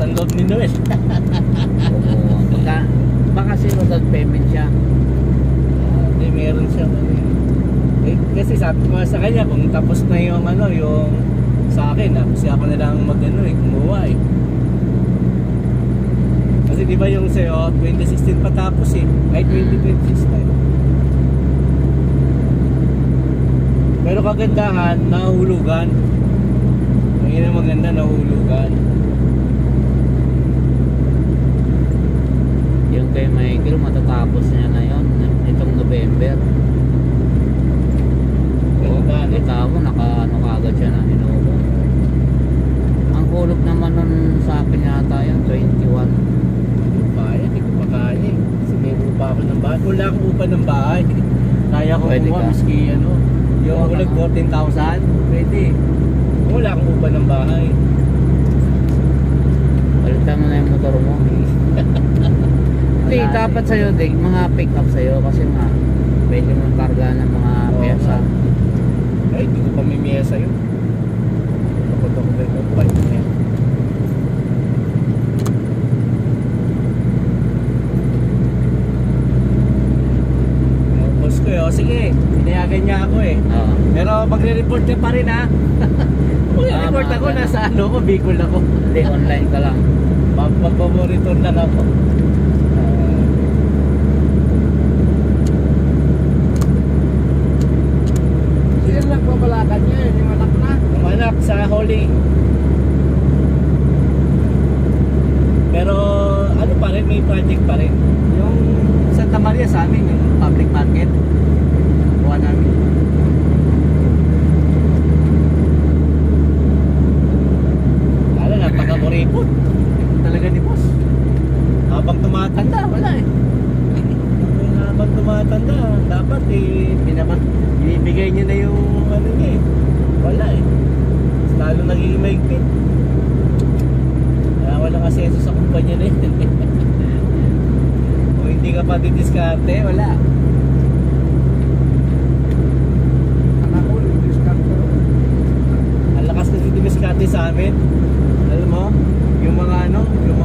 ang load ni Noel. Oo, baka zero down payment siya. Hindi, meron siya. Kasi sabi ko nga sa kanya, kung tapos na yung yung sa akin, tapos ako na lang kumuha eh. Kasi di ba yung sa'yo, 2016 patapos eh. Ay, 2026 na eh. Pero kagandahan, nahulugan. Ngayon ang maganda, nahulugan. Yung kay Michael, matatapos niya na yun, itong November. Oo, kita mo, naka-ano kagad siya na Innova. Ang hulog naman nun sa akin yata yun, 21. Hindi ko pa kaya eh. Kasi may upa ako ng bahay. Wala akong upa ng bahay. Kaya ko Pwede kumuha, ka. miski yung ulag 14,000. Pwede. Wala akong upa ng bahay. Palitan mo na yung motor mo. Hindi, dapat sa'yo, mga pick up sa'yo kasi nga, pwede mong karga ng mga Oo, pyesa. Ay, hindi ko pa may miyesa yun. Takot ako ba yung bike na yan. Boss ko yun, sige, pinayagan niya ako eh. Oo. Pero magre-report niya pa rin ha. Magre-report ako, Tama. nasa ko, Bicol ako. Hindi, online ka lang. Magpapamonitor lang ako. Sino nagbabalakan niya? Yung anak na? Ang anak sa Holy. Pero ano pa rin, may project pa rin. Yung Santa Maria sa amin, yung public market. Buwan namin. Lalo, napaka-kuripot. Talaga ni boss. Habang tumatanda, wala eh. Habang tumatanda, dapat binibigay niya na yung niya eh. Wala eh. Mas lalo nagiging maigpit. Kaya walang asenso sa kumpanya na yun. Kung hindi ka pa didiskarte, wala. Anak ko, discount ko. Ang lakas kasi didiskarte sa amin. Alam mo, yung mga yung